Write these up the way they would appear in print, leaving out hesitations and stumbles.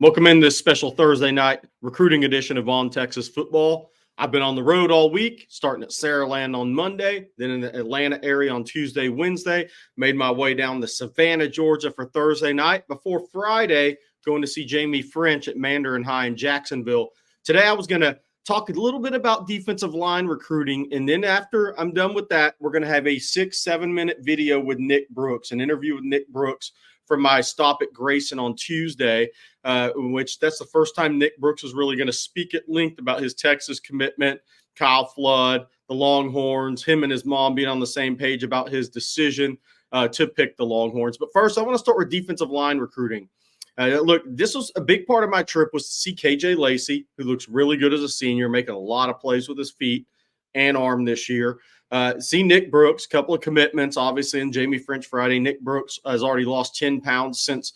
Welcome in this special Thursday night recruiting edition of On Texas Football. I've been on the road all week, starting at Saraland on Monday, then in the Atlanta area on Tuesday, Wednesday. Made my way down to Savannah, Georgia for Thursday night before Friday going to see Jamie French at Mandarin High in Jacksonville. Today I was going to talk a little bit about defensive line recruiting, and then after I'm done with that, we're going to have a 6-7 minute video with Nick Brooks, an interview with Nick Brooks from my stop at Grayson on Tuesday, in which that's the first time Nick Brooks was really going to speak at length about his Texas commitment, Kyle Flood, the Longhorns, him and his mom being on the same page about his decision to pick the Longhorns. But first, I want to start with defensive line recruiting. Look, this was a big part of my trip was to see KJ Lacey, who looks really good as a senior, making a lot of plays with his feet and arm this year. See Nick Brooks, a couple of commitments, obviously, in Jamie French Friday. Nick Brooks has already lost 10 pounds since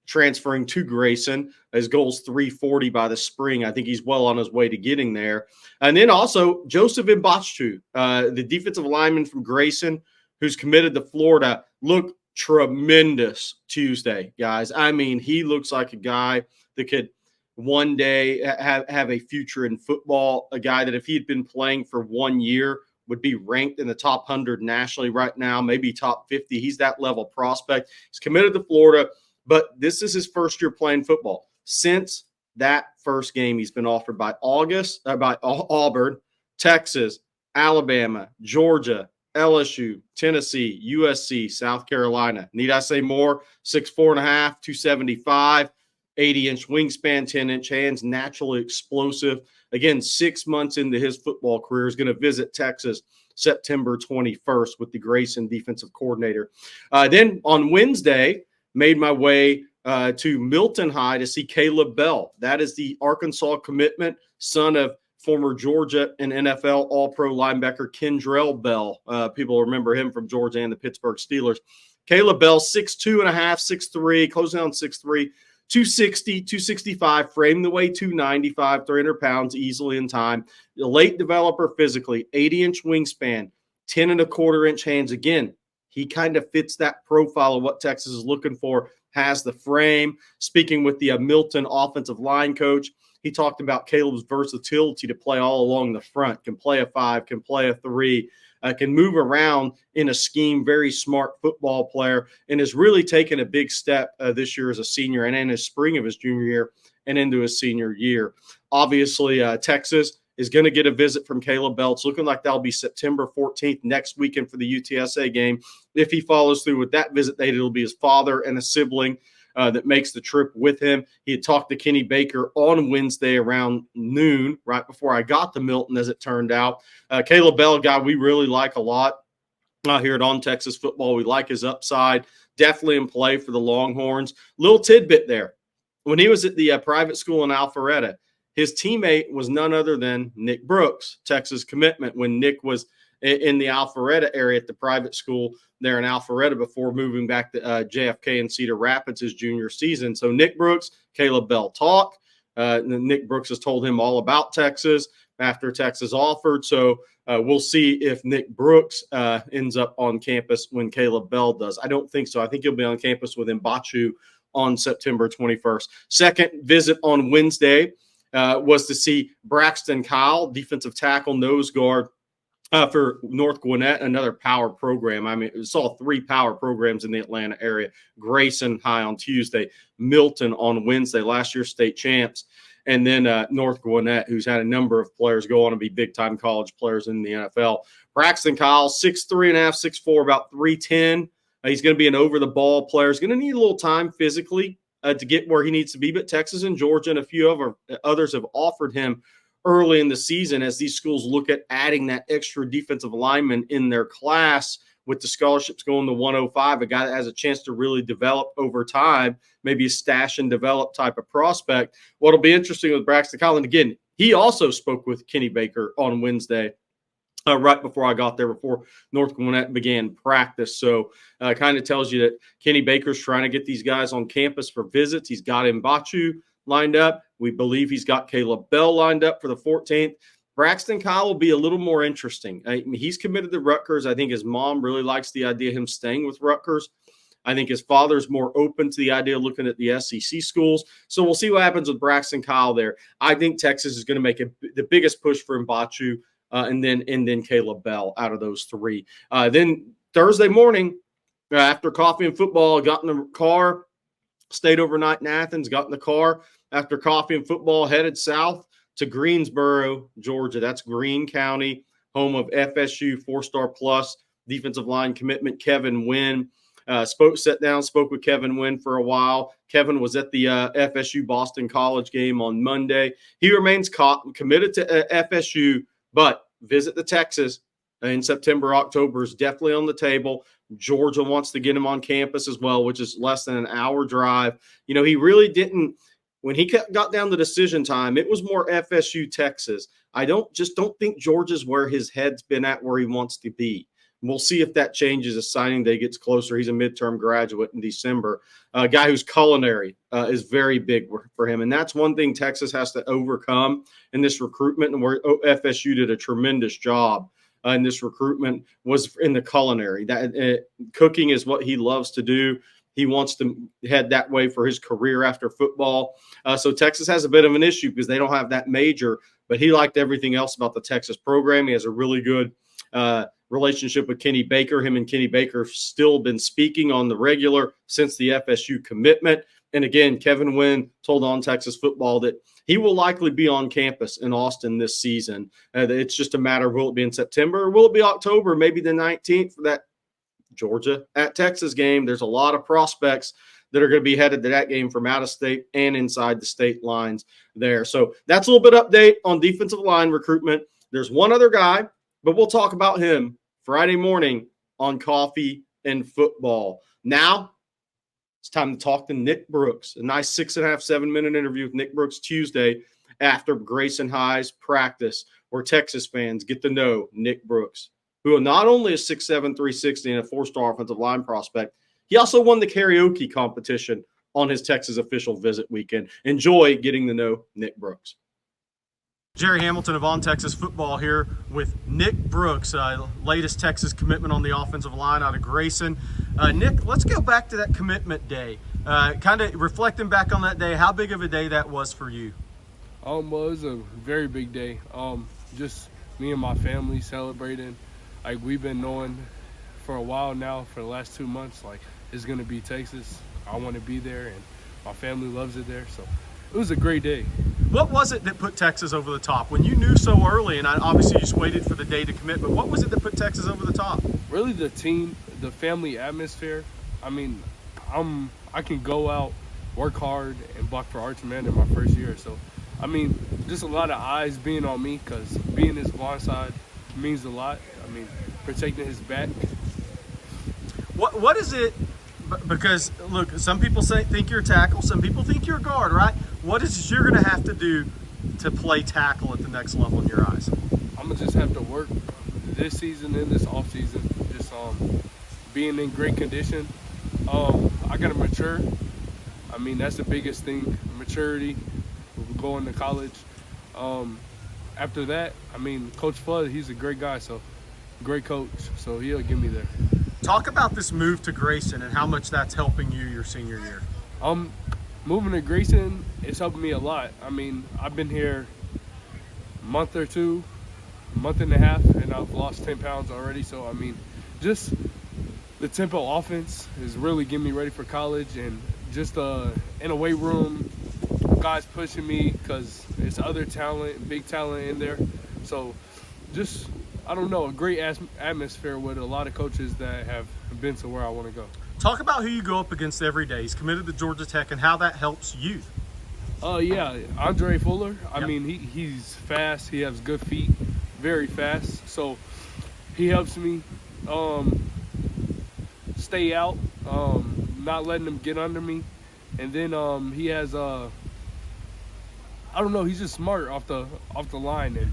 transferring to Grayson. His goal's 340 by the spring. I think he's well on his way to getting there. And then also Joseph Mbachtu, the defensive lineman from Grayson, who's committed to Florida, looked tremendous Tuesday, guys. I mean, he looks like a guy that could one day have a future in football, a guy that if he had been playing for 1 year would be ranked in the top 100 nationally right now, maybe top 50. He's that level prospect. He's committed to Florida, but this is his first year playing football. Since that first game, he's been offered by Auburn, Texas, Alabama, Georgia, LSU, Tennessee, USC, South Carolina. Need I say more? 6'4.5", 275, 80-inch wingspan, 10-inch hands, naturally explosive. Again, 6 months into his football career, is going to visit Texas September 21st with the Grayson defensive coordinator. Then on Wednesday, made my way to Milton High to see Caleb Bell. That is the Arkansas commitment, son of former Georgia and NFL All-Pro linebacker Kendrell Bell. People remember him from Georgia and the Pittsburgh Steelers. Caleb Bell, 6'2.5", 6'3", closing on 6'3", 260, 265, framed the way 295, 300 pounds easily in time. The late developer physically, 80-inch wingspan, 10 1/4-inch hands. Again, he kind of fits that profile of what Texas is looking for, has the frame. Speaking with the Milton offensive line coach, he talked about Caleb's versatility to play all along the front, can play a 5, can play a 3, can move around in a scheme, very smart football player, and has really taken a big step this year as a senior and in his spring of his junior year and into his senior year. Obviously, Texas is going to get a visit from Caleb Bell. It's looking like that'll be September 14th next weekend for the UTSA game. If he follows through with that visit date, it'll be his father and a sibling that makes the trip with him. He had talked to Kenny Baker on Wednesday around noon, right before I got to Milton, as it turned out. Caleb Bell, a guy we really like a lot here at On Texas Football. We like his upside. Definitely in play for the Longhorns. Little tidbit there. When he was at the private school in Alpharetta, his teammate was none other than Nick Brooks, Texas commitment, when Nick was in the Alpharetta area at the private school there in Alpharetta before moving back to JFK and Cedar Rapids his junior season. So Nick Brooks, Caleb Bell talk. Nick Brooks has told him all about Texas after Texas offered. So we'll see if Nick Brooks ends up on campus when Caleb Bell does. I don't think so. I think he'll be on campus with Mbachtu on September 21st. Second visit on Wednesday was to see Braxton Kyle, defensive tackle, nose guard, for North Gwinnett, another power program. I mean, we saw 3 power programs in the Atlanta area. Grayson High on Tuesday, Milton on Wednesday, last year's state champs, and then North Gwinnett, who's had a number of players go on to be big-time college players in the NFL. Braxton Kyle, 6'3.5", 6'4", about 310. He's going to be an over-the-ball player. He's going to need a little time physically to get where he needs to be, but Texas and Georgia and a few of others have offered him early in the season as these schools look at adding that extra defensive lineman in their class with the scholarships going to 105, a guy that has a chance to really develop over time, maybe a stash and develop type of prospect. What'll be interesting with Braxton Collins, again, he also spoke with Kenny Baker on Wednesday, right before I got there, before North Gwinnett began practice. So kind of tells you that Kenny Baker's trying to get these guys on campus for visits. He's got Mbachtu lined up. We believe he's got Caleb Bell lined up for the 14th. Braxton Kyle will be a little more interesting. I mean, he's committed to Rutgers. I think his mom really likes the idea of him staying with Rutgers. I think his father's more open to the idea of looking at the SEC schools. So we'll see what happens with Braxton Kyle there. I think Texas is going to make the biggest push for Mbachu, and then Caleb Bell out of those three. Then Thursday morning, after coffee and football, got in the car, stayed overnight in Athens, got in the car after coffee and football, headed south to Greensboro, Georgia. That's Greene County, home of FSU four-star plus defensive line commitment Kevin Wynn. Spoke with Kevin Wynn for a while. Kevin was at the FSU Boston College game on Monday. He remains committed to FSU, but visit the Texas in September, October is definitely on the table. Georgia wants to get him on campus as well, which is less than an hour drive. He really didn't – when he got down to decision time, it was more FSU, Texas. I don't think Georgia's where his head's been at where he wants to be. We'll see if that changes as signing day gets closer. He's a midterm graduate in December. A guy who's culinary is very big for him. And that's one thing Texas has to overcome in this recruitment, and where FSU did a tremendous job in this recruitment was in the culinary. That cooking is what he loves to do. He wants to head that way for his career after football. So Texas has a bit of an issue because they don't have that major, but he liked everything else about the Texas program. He has a really good relationship with Kenny Baker. Him and Kenny Baker have still been speaking on the regular since the FSU commitment. And again, Kevin Wynn told On Texas Football that he will likely be on campus in Austin this season. It's just a matter of will it be in September or will it be October, maybe the 19th for that Georgia at Texas game. There's a lot of prospects that are going to be headed to that game from out of state and inside the state lines there. So that's a little bit update on defensive line recruitment. There's one other guy, but we'll talk about him Friday morning on Coffee and Football. Now it's time to talk to Nick Brooks. A nice 6.5, 7-minute interview with Nick Brooks Tuesday after Grayson High's practice, where Texas fans get to know Nick Brooks, who not only is 6'7", 360 and a 4-star offensive line prospect, he also won the karaoke competition on his Texas official visit weekend. Enjoy getting to know Nick Brooks. Gerry Hamilton of On Texas Football here with Nick Brooks, latest Texas commitment on the offensive line out of Grayson. Nick, let's go back to that commitment day. Kind of reflecting back on that day, how big of a day that was for you? Well, it was a very big day. Just me and my family celebrating. Like, we've been knowing for a while now, for the last 2 months, like, it's going to be Texas. I want to be there, and my family loves it there. So it was a great day. What was it that put Texas over the top? When you knew so early, and I obviously just waited for the day to commit, but what was it that put Texas over the top? Really the team, the family atmosphere. I mean, I can go out, work hard, and block for Arch Man in my first year. So, I mean, just a lot of eyes being on me, because being his blind side means a lot. I mean, protecting his back. What is it? Because, look, some people think you're a tackle. Some people think you're a guard, right? What is it you're going to have to do to play tackle at the next level in your eyes? I'm going to just have to work this season and this offseason, just being in great condition. I got to mature. I mean, that's the biggest thing, maturity, going to college. After that, I mean, Coach Flood, he's a great guy, so great coach, so he'll get me there. Talk about this move to Grayson and how much that's helping you your senior year. Moving to Grayson, it's helping me a lot. I mean, I've been here a month or two, a month and a half, and I've lost 10 pounds already. So, I mean, just the tempo offense is really getting me ready for college, and just in a weight room, guys pushing me because it's other talent, big talent in there. So just, I don't know, a great atmosphere with a lot of coaches that have been to where I want to go. Talk about who you go up against every day. He's committed to Georgia Tech and how that helps you. Yeah, Andre Fuller. I mean, he's fast. He has good feet, very fast. So he helps me stay out, not letting them get under me. And then he has I don't know, he's just smart off the line and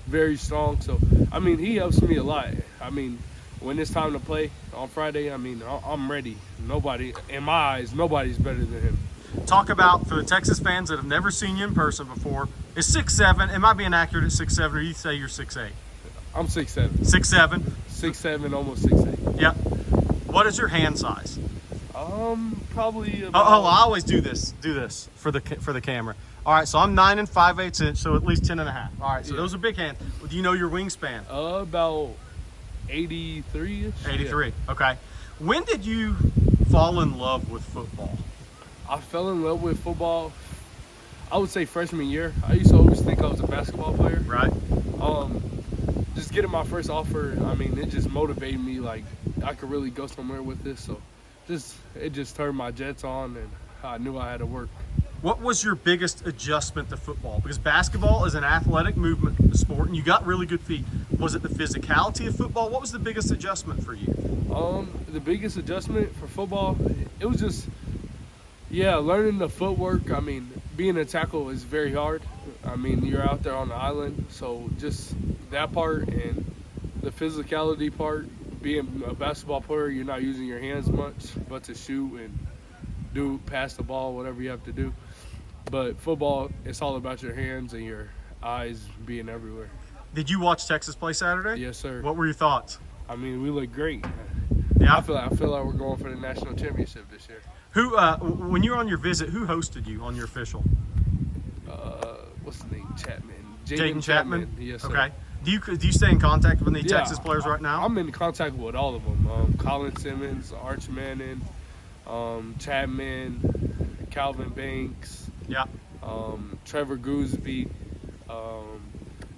very strong. So, I mean, he helps me a lot. I mean, when it's time to play on Friday, I mean, I'm ready. Nobody, in my eyes, nobody's better than him. Talk about, for the Texas fans that have never seen you in person before, is 6'7". Am I being accurate at 6'7", or do you say you're 6'8"? I'm 6'7". 6'7"? 6'7", almost 6'8". Yep. What is your hand size? Probably Oh, about. I always do this for the camera. All right, so I'm 9 5/8 inch, so at least 10 and a half. All right, so Yeah. those are big hands. Do you know your wingspan? About 83-ish. 83. Yeah. Okay. When did you fall in love with football? I fell in love with football, I would say freshman year. I used to always think I was a basketball player. Right. Just getting my first offer, I mean, it just motivated me. Like, I could really go somewhere with this. So, it just turned my jets on, and I knew I had to work. What was your biggest adjustment to football? Because basketball is an athletic movement sport, and you got really good feet. Was it the physicality of football? What was the biggest adjustment for you? The biggest adjustment for football, it was just, learning the footwork. I mean, being a tackle is very hard. I mean, you're out there on the island, so just that part and the physicality part. Being a basketball player, you're not using your hands much, but to shoot and pass the ball, whatever you have to do. But football, it's all about your hands and your eyes being everywhere. Did you watch Texas play Saturday? Yes, sir. What were your thoughts? I mean, we look great. Yeah. I feel like we're going for the national championship this year. Who, when you were on your visit, who hosted you on your official? What's the name? Chapman. Jaden Chapman? Yes, sir. Okay. Do you stay in contact with any Yeah, Texas players right now? I'm in contact with all of them. Colin Simmons, Arch Manning, Chapman, Calvin Banks, Yeah. Trevor Gooseby,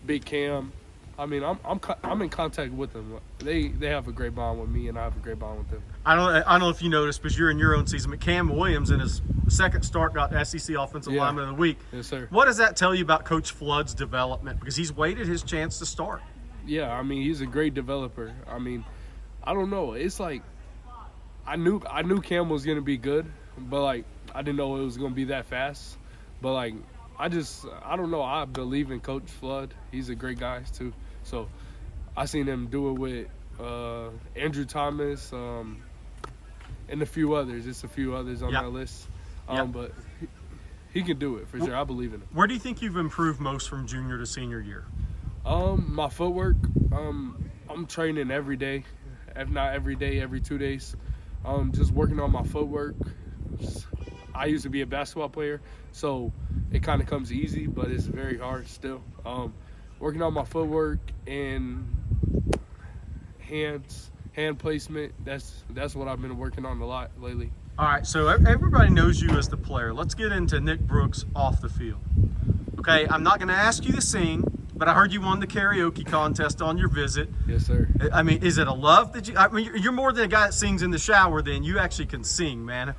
Big Cam. I mean, I'm in contact with them. They have a great bond with me, and I have a great bond with them. I don't know if you noticed, because you're in your own season, but Cam Williams in his second start got SEC Offensive Lineman of the Week. Yes, sir. What does that tell you about Coach Flood's development? Because he's waited his chance to start. Yeah, I mean, he's a great developer. I mean, I don't know. It's like I knew Cam was gonna be good, but like I didn't know it was gonna be that fast. But like I don't know. I believe in Coach Flood. He's a great guy too. So I seen him do it with Andrew Thomas and a few others. Just a few others on my list. But he can do it for sure. I believe in him. Where do you think you've improved most from junior to senior year? My footwork. I'm training every day, if not every day, every 2 days. Just working on my footwork. I used to be a basketball player, so it kind of comes easy, but it's very hard still. Working on my footwork and hand placement. That's what I've been working on a lot lately. All right, so everybody knows you as the player. Let's get into Nick Brooks off the field. Okay, I'm not going to ask you to sing, but I heard you won the karaoke contest on your visit. Yes, sir. I mean, is it a love that you? I mean, you're more than a guy that sings in the shower. Then you actually can sing, man.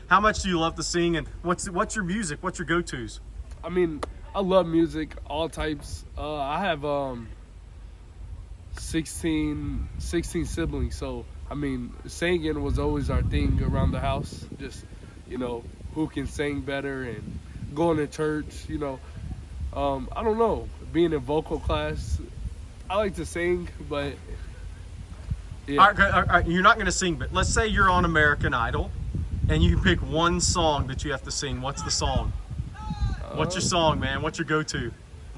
How much do you love to sing, and what's your music? What's your go-tos? I mean, I love music, all types. I have 16 siblings, so I mean, singing was always our thing around the house. Just, who can sing better and going to church, I don't know, being in vocal class. I like to sing, but yeah. All right, you're not going to sing, but let's say you're on American Idol and you pick one song that you have to sing. What's the song? What's your song, man? What's your go-to?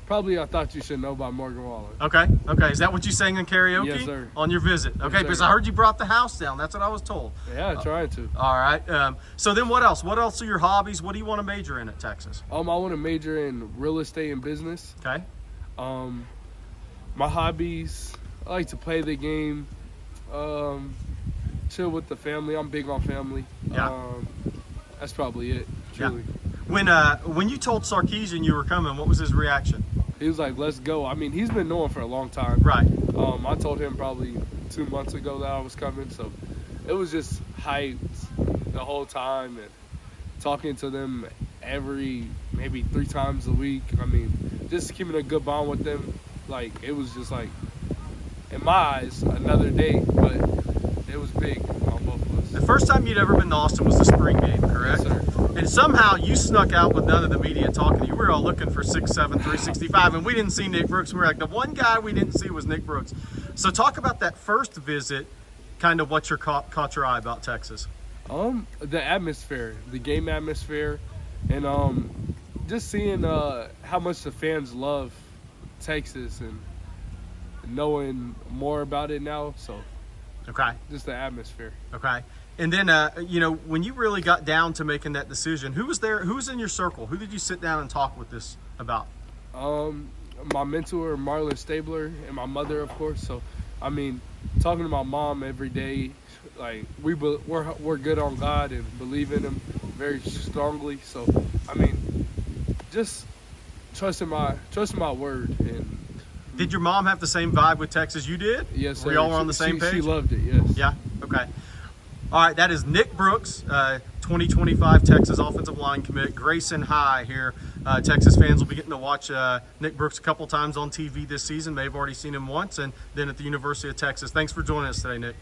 Probably I Thought You Should Know by Morgan Wallen. Okay. Is that what you sang in karaoke? Yes, sir. On your visit? Okay, Yes, because sir. I heard you brought the house down. That's what I was told. Yeah, I tried to. All right. So then what else? What else are your hobbies? What do you want to major in at Texas? I want to major in real estate and business. Okay. My hobbies, I like to play the game, chill with the family. I'm big on family. Yeah. That's probably it, truly. Yeah. When you told Sarkisian you were coming, what was his reaction? He was like, let's go. I mean, he's been knowing for a long time. Right. I told him probably 2 months ago that I was coming, so it was just hyped the whole time and talking to them maybe 3 times a week. I mean, just keeping a good bond with them. Like, it was just like, in my eyes, another day, but it was big on both of us. The first time you'd ever been to Austin was the spring game, correct? Yes, sir. And somehow you snuck out with none of the media talking to you. We were all looking for 6'7", 365, and we didn't see Nick Brooks. We were like, the one guy we didn't see was Nick Brooks. So talk about that first visit, kind of what caught your eye about Texas. The atmosphere, the game atmosphere, and just seeing how much the fans love Texas and knowing more about it now. So Okay. just the atmosphere. Okay. And then, when you really got down to making that decision, who was there? Who was in your circle? Who did you sit down and talk with this about? My mentor, Marlon Stabler, and my mother, of course. So, I mean, talking to my mom every day, like we're good on God and believe in Him very strongly. So, I mean, just trusting my word. And did your mom have the same vibe with Texas you did? yes, sir. We all were on the same page? She loved it, yes. Yeah? Okay. All right, that is Nick Brooks, 2025 Texas offensive line commit. Grayson High here. Texas fans will be getting to watch Nick Brooks a couple times on TV this season. They've already seen him once, and then at the University of Texas. Thanks for joining us today, Nick.